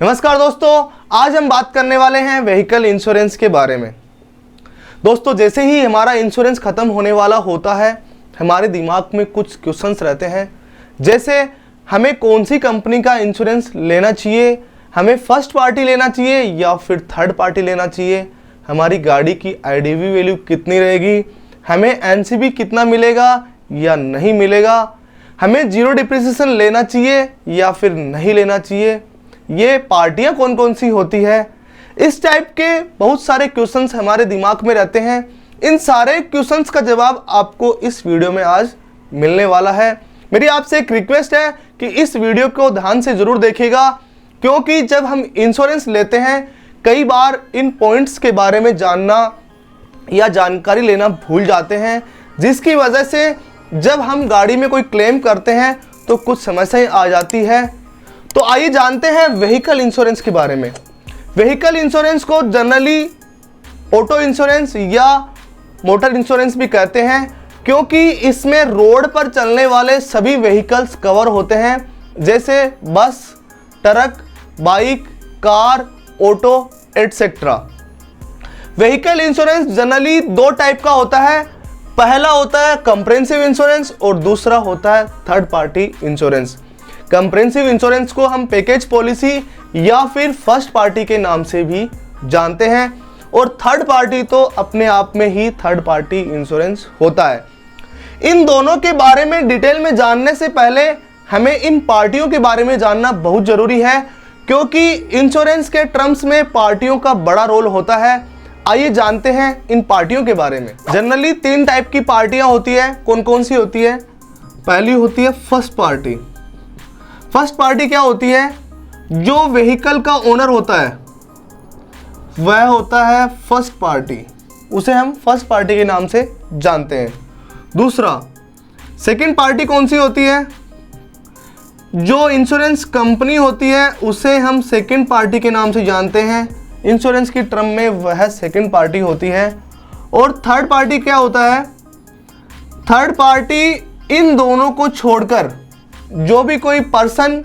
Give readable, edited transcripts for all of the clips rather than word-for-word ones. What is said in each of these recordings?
नमस्कार दोस्तों, आज हम बात करने वाले हैं व्हीकल इंश्योरेंस के बारे में। दोस्तों, जैसे ही हमारा इंश्योरेंस ख़त्म होने वाला होता है, हमारे दिमाग में कुछ क्वेश्चंस रहते हैं, जैसे हमें कौन सी कंपनी का इंश्योरेंस लेना चाहिए, हमें फर्स्ट पार्टी लेना चाहिए या फिर थर्ड पार्टी लेना चाहिए, हमारी गाड़ी की आईडीवी वैल्यू कितनी रहेगी, हमें एनसीबी कितना मिलेगा या नहीं मिलेगा, हमें जीरो डिप्रिसिएशन लेना चाहिए या फिर नहीं लेना चाहिए, ये पार्टियां कौन कौन सी होती है। इस टाइप के बहुत सारे क्वेश्चंस हमारे दिमाग में रहते हैं। इन सारे क्वेश्चंस का जवाब आपको इस वीडियो में आज मिलने वाला है। मेरी आपसे एक रिक्वेस्ट है कि इस वीडियो को ध्यान से ज़रूर देखिएगा, क्योंकि जब हम इंश्योरेंस लेते हैं कई बार इन पॉइंट्स के बारे में जानना या जानकारी लेना भूल जाते हैं, जिसकी वजह से जब हम गाड़ी में कोई क्लेम करते हैं तो कुछ समस्याएं आ जाती है। तो आइए जानते हैं व्हीकल इंश्योरेंस के बारे में। व्हीकल इंश्योरेंस को जनरली ऑटो इंश्योरेंस या मोटर इंश्योरेंस भी कहते हैं, क्योंकि इसमें रोड पर चलने वाले सभी व्हीकल्स कवर होते हैं, जैसे बस, truck, bike, car, auto etcetera. Vehicle insurance generally दो टाइप का होता है। पहला होता है कंप्रेहेंसिव इंश्योरेंस और दूसरा होता है third party insurance. Comprehensive insurance को हम पैकेज पॉलिसी या फिर फर्स्ट पार्टी के नाम से भी जानते हैं, और थर्ड पार्टी तो अपने आप में ही थर्ड पार्टी इंश्योरेंस होता है। इन दोनों के बारे में डिटेल में जानने से पहले हमें इन पार्टियों के बारे में जानना बहुत ज़रूरी है, क्योंकि इंश्योरेंस के टर्म्स में पार्टियों का बड़ा रोल होता है। आइए जानते हैं इन पार्टियों के बारे में। जनरली तीन टाइप की पार्टियां होती है। कौन कौन सी होती है? पहली होती है फर्स्ट पार्टी। फर्स्ट पार्टी क्या होती है? जो व्हीकल का ओनर होता है वह होता है फर्स्ट पार्टी, उसे हम फर्स्ट पार्टी के नाम से जानते हैं। दूसरा, सेकंड पार्टी कौन सी होती है? जो इंश्योरेंस कंपनी होती है उसे हम सेकंड पार्टी के नाम से जानते हैं। इंश्योरेंस की टर्म में वह सेकंड पार्टी होती है। और थर्ड पार्टी क्या होता है? थर्ड पार्टी इन दोनों को छोड़कर जो भी कोई पर्सन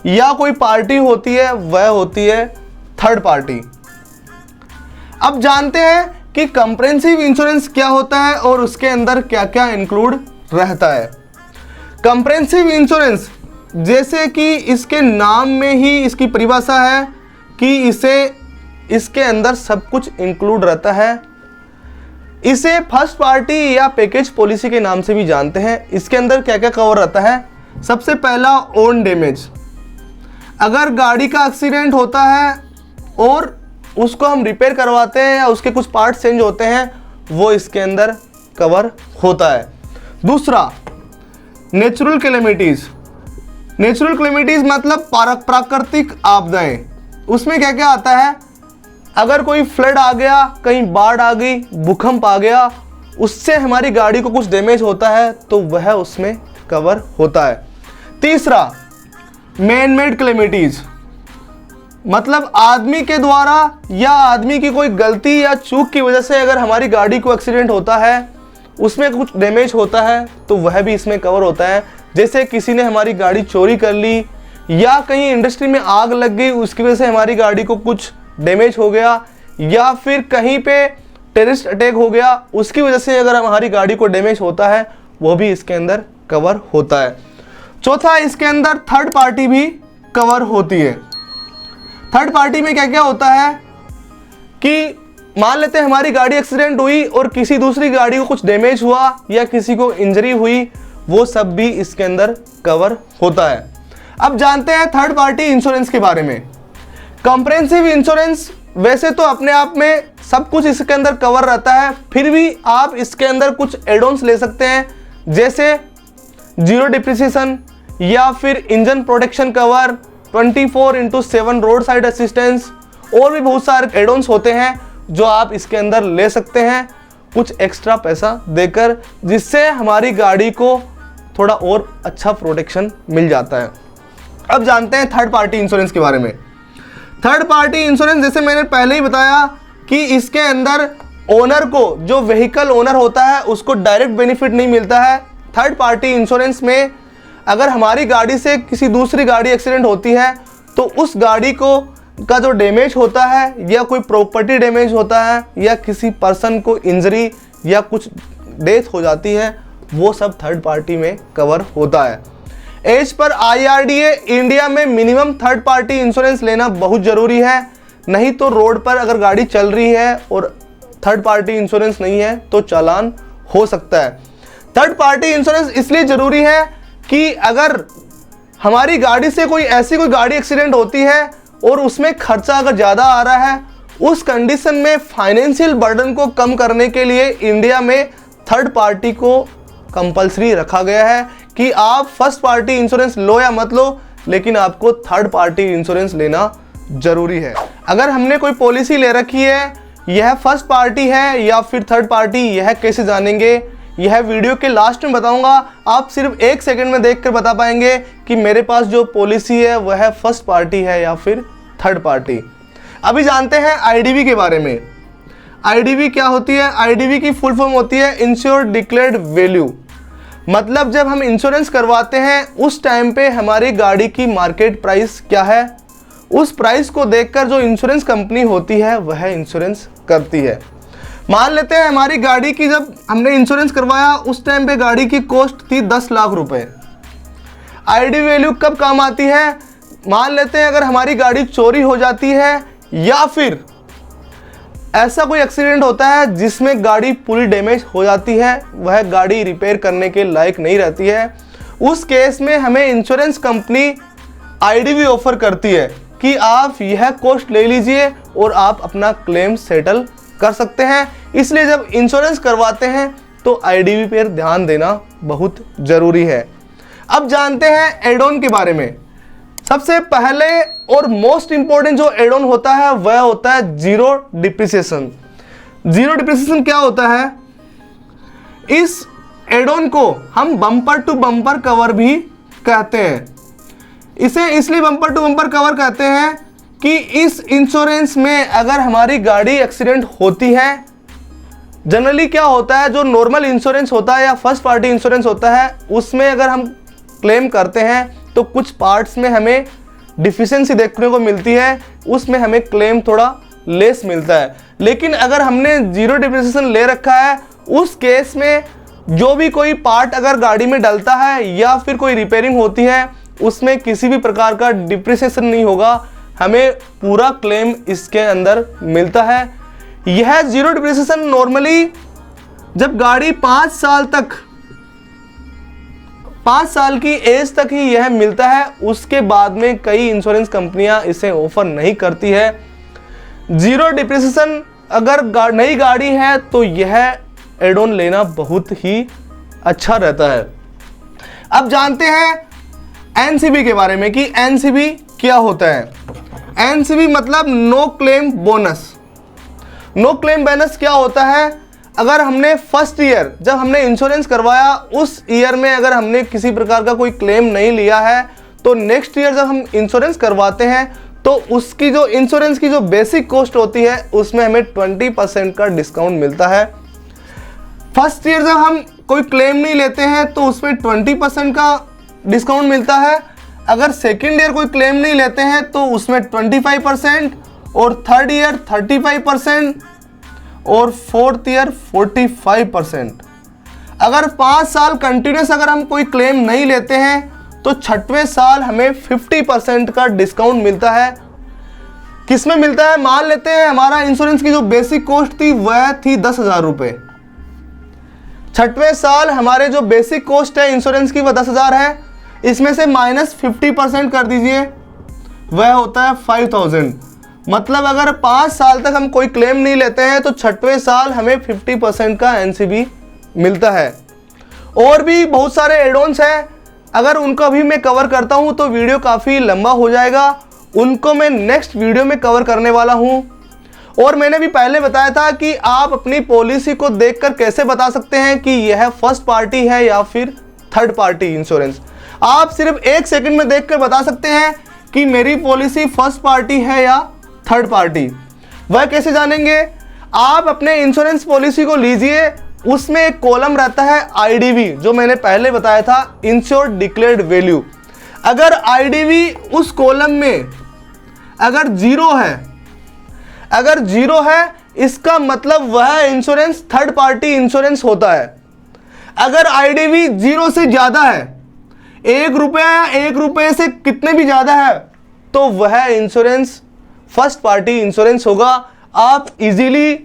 या कोई पार्टी होती है वह होती है थर्ड पार्टी। अब जानते हैं कि कंप्रेहेंसिव इंश्योरेंस क्या होता है और उसके अंदर क्या क्या इंक्लूड रहता है। कंप्रेहेंसिव इंश्योरेंस, जैसे कि इसके नाम में ही इसकी परिभाषा है कि इसके अंदर सब कुछ इंक्लूड रहता है। इसे फर्स्ट पार्टी या पैकेज पॉलिसी के नाम से भी जानते हैं। इसके अंदर क्या क्या कवर रहता है? सबसे पहला, ओन डैमेज। अगर गाड़ी का एक्सीडेंट होता है और उसको हम रिपेयर करवाते हैं या उसके कुछ पार्ट चेंज होते हैं, वो इसके अंदर कवर होता है। दूसरा, नेचुरल कैलेमिटीज़। नेचुरल कैलेमिटीज़ मतलब प्राकृतिक आपदाएं। उसमें क्या क्या आता है? अगर कोई फ्लड आ गया, कहीं बाढ़ आ गई, भूकंप आ गया, उससे हमारी गाड़ी को कुछ डैमेज होता है तो वह उसमें कवर होता है। तीसरा, मैन मेड कैलेमिटीज, मतलब आदमी के द्वारा या आदमी की कोई गलती या चूक की वजह से अगर हमारी गाड़ी को एक्सीडेंट होता है, उसमें कुछ डैमेज होता है तो वह भी इसमें कवर होता है। जैसे किसी ने हमारी गाड़ी चोरी कर ली या कहीं इंडस्ट्री में आग लग गई, उसकी वजह से हमारी गाड़ी को कुछ डैमेज हो गया, या फिर कहीं पे टेररिस्ट अटैक हो गया, उसकी वजह से अगर हमारी गाड़ी को डैमेज होता है, वो भी इसके अंदर कवर होता है। चौथा, इसके अंदर थर्ड पार्टी भी कवर होती है। थर्ड पार्टी में क्या क्या होता है कि मान लेते हैं हमारी गाड़ी एक्सीडेंट हुई और किसी दूसरी गाड़ी को कुछ डैमेज हुआ या किसी को इंजरी हुई, वो सब भी इसके अंदर कवर होता है। अब जानते हैं थर्ड पार्टी इंश्योरेंस के बारे में। कंप्रेहेंसिव इंश्योरेंस वैसे तो अपने आप में सब कुछ इसके अंदर कवर रहता है, फिर भी आप इसके अंदर कुछ एड ऑन्स ले सकते हैं, जैसे जीरो डिप्रिसिएशन या फिर engine protection cover, 24/7 road side assistance, और भी बहुत सारे एड ऑन्स होते हैं जो आप इसके अंदर ले सकते हैं कुछ एक्स्ट्रा पैसा देकर, जिससे हमारी गाड़ी को थोड़ा और अच्छा प्रोटेक्शन मिल जाता है। अब जानते हैं थर्ड पार्टी इंश्योरेंस के बारे में। थर्ड पार्टी इंश्योरेंस, जैसे मैंने पहले ही बताया कि इसके अंदर ओनर को, जो व्हीकल ओनर होता है, उसको डायरेक्ट बेनिफिट नहीं मिलता है। थर्ड पार्टी इंश्योरेंस में अगर हमारी गाड़ी से किसी दूसरी गाड़ी एक्सीडेंट होती है तो उस गाड़ी का जो डैमेज होता है या कोई प्रॉपर्टी डैमेज होता है या किसी पर्सन को इंजरी या कुछ डेथ हो जाती है, वो सब थर्ड पार्टी में कवर होता है। एज पर IRDA इंडिया में मिनिमम थर्ड पार्टी इंश्योरेंस लेना बहुत ज़रूरी है, नहीं तो रोड पर अगर गाड़ी चल रही है और थर्ड पार्टी इंश्योरेंस नहीं है तो चालान हो सकता है। थर्ड पार्टी इंश्योरेंस इसलिए ज़रूरी है कि अगर हमारी गाड़ी से कोई गाड़ी एक्सीडेंट होती है और उसमें खर्चा अगर ज़्यादा आ रहा है, उस कंडीशन में फाइनेंशियल बर्डन को कम करने के लिए इंडिया में थर्ड पार्टी को कंपलसरी रखा गया है कि आप फर्स्ट पार्टी इंश्योरेंस लो या मत लो, लेकिन आपको थर्ड पार्टी इंश्योरेंस लेना ज़रूरी है। अगर हमने कोई पॉलिसी ले रखी है, यह फर्स्ट पार्टी है या फिर थर्ड पार्टी, यह कैसे जानेंगे, यह वीडियो के लास्ट में बताऊंगा। आप सिर्फ 1 सेकंड में देखकर बता पाएंगे कि मेरे पास जो पॉलिसी है वह फर्स्ट पार्टी है या फिर थर्ड पार्टी। अभी जानते हैं IDV के बारे में। IDV क्या होती है? IDV की फुल फॉर्म होती है इंश्योर्ड डिक्लेयर्ड वैल्यू। मतलब जब हम इंश्योरेंस करवाते हैं उस टाइम पे हमारी गाड़ी की मार्केट प्राइस क्या है, उस प्राइस को देखकर जो इंश्योरेंस कंपनी होती है वह इंश्योरेंस करती है। मान लेते हैं हमारी गाड़ी की जब हमने इंश्योरेंस करवाया उस टाइम पे गाड़ी की कॉस्ट थी 10 लाख रुपए। IDV वैल्यू कब काम आती है? मान लेते हैं अगर हमारी गाड़ी चोरी हो जाती है या फिर ऐसा कोई एक्सीडेंट होता है जिसमें गाड़ी पूरी डैमेज हो जाती है, वह गाड़ी रिपेयर करने के लायक नहीं रहती है, उस केस में हमें इंश्योरेंस कंपनी IDV ऑफर करती है कि आप यह कॉस्ट ले लीजिए और आप अपना क्लेम सेटल कर सकते हैं। इसलिए जब इंश्योरेंस करवाते हैं तो IDV पर ध्यान देना बहुत ज़रूरी है। अब जानते हैं एड ऑन के बारे में। सबसे पहले और मोस्ट इंपॉर्टेंट जो एड ऑन होता है वह होता है जीरो डिप्रिसिएशन। जीरो डिप्रिसिएशन क्या होता है? इस एड ऑन को हम बम्पर टू बम्पर कवर भी कहते हैं। इसे इसलिए बम्पर टू बम्पर कवर कहते हैं कि इस इंश्योरेंस में अगर हमारी गाड़ी एक्सीडेंट होती है, जनरली क्या होता है जो नॉर्मल इंश्योरेंस होता है या फर्स्ट पार्टी इंश्योरेंस होता है उसमें अगर हम क्लेम करते हैं तो कुछ पार्ट्स में हमें डिफिशिएंसी देखने को मिलती है, उसमें हमें क्लेम थोड़ा लेस मिलता है। लेकिन अगर हमने जीरो डिप्रिसिएशन ले रखा है उस केस में जो भी कोई पार्ट अगर गाड़ी में डलता है या फिर कोई रिपेयरिंग होती है उसमें किसी भी प्रकार का डिप्रिसिएशन नहीं होगा, हमें पूरा क्लेम इसके अंदर मिलता है। यह जीरो डिप्रिसिएशन नॉर्मली जब गाड़ी 5 साल की एज तक ही यह मिलता है, उसके बाद में कई इंश्योरेंस कंपनियां इसे ऑफर नहीं करती है। जीरो डिप्रिसिएशन अगर नई गाड़ी है तो यह एड ऑन लेना बहुत ही अच्छा रहता है। अब जानते हैं NCB के बारे में कि NCB क्या होता है। NCB मतलब no claim bonus. No claim bonus क्या होता है? अगर हमने फर्स्ट ईयर जब हमने इंश्योरेंस करवाया उस ईयर में अगर हमने किसी प्रकार का कोई क्लेम नहीं लिया है तो नेक्स्ट ईयर जब हम इंश्योरेंस करवाते हैं तो उसकी जो इंश्योरेंस की जो बेसिक कॉस्ट होती है उसमें हमें 20% का डिस्काउंट मिलता है। फर्स्ट ईयर जब हम कोई क्लेम नहीं लेते हैं तो उसमें 20% का डिस्काउंट मिलता है। अगर सेकेंड ईयर कोई क्लेम नहीं लेते हैं तो उसमें 25% और थर्ड ईयर 35% और फोर्थ ईयर 45%। अगर 5 साल कंटिन्यूस अगर हम कोई क्लेम नहीं लेते हैं तो 6वें साल हमें 50% का डिस्काउंट मिलता है। किसमें मिलता है? मान लेते हैं हमारा इंश्योरेंस की जो बेसिक कॉस्ट थी वह थी 10,000 रुपये। 6वें साल हमारे जो बेसिक कॉस्ट है इंश्योरेंस की वह 10,000 है, इसमें से माइनस 50% कर दीजिए, वह होता है 5,000। मतलब अगर 5 साल तक हम कोई क्लेम नहीं लेते हैं तो 6वें साल हमें 50% का NCB मिलता है। और भी बहुत सारे एड ऑन्स हैं, अगर उनको अभी मैं कवर करता हूं तो वीडियो काफ़ी लंबा हो जाएगा, उनको मैं नेक्स्ट वीडियो में कवर करने वाला हूं। और मैंने भी पहले बताया था कि आप अपनी पॉलिसी को देखकर कैसे बता सकते हैं कि यह फर्स्ट पार्टी है या फिर थर्ड पार्टी इंश्योरेंस। आप सिर्फ 1 सेकंड में देखकर बता सकते हैं कि मेरी पॉलिसी फर्स्ट पार्टी है या थर्ड पार्टी। वह कैसे जानेंगे? आप अपने इंश्योरेंस पॉलिसी को लीजिए, उसमें एक कॉलम रहता है IDV जो मैंने पहले बताया था, इंश्योर्ड डिक्लेयर्ड वैल्यू। अगर IDV उस कॉलम में अगर जीरो है इसका मतलब वह इंश्योरेंस थर्ड पार्टी इंश्योरेंस होता है। अगर आईडीवी 0 से ज्यादा है, 1 रुपया या 1 रुपये से कितने भी ज्यादा है, तो वह इंश्योरेंस फर्स्ट पार्टी इंश्योरेंस होगा। आप इजीली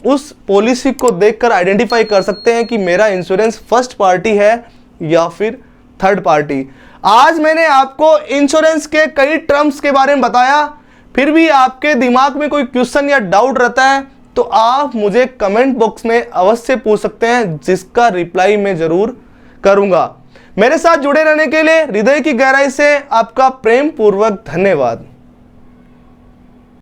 उस पॉलिसी को देखकर आइडेंटिफाई कर सकते हैं कि मेरा इंश्योरेंस फर्स्ट पार्टी है या फिर थर्ड पार्टी। आज मैंने आपको इंश्योरेंस के कई टर्म्स के बारे में बताया। फिर भी आपके दिमाग में कोई क्वेश्चन या डाउट रहता है तो आप मुझे कमेंट बॉक्स में अवश्य पूछ सकते हैं, जिसका रिप्लाई मैं जरूर करूंगा। मेरे साथ जुड़े रहने के लिए हृदय की गहराई से आपका प्रेम पूर्वक धन्यवाद।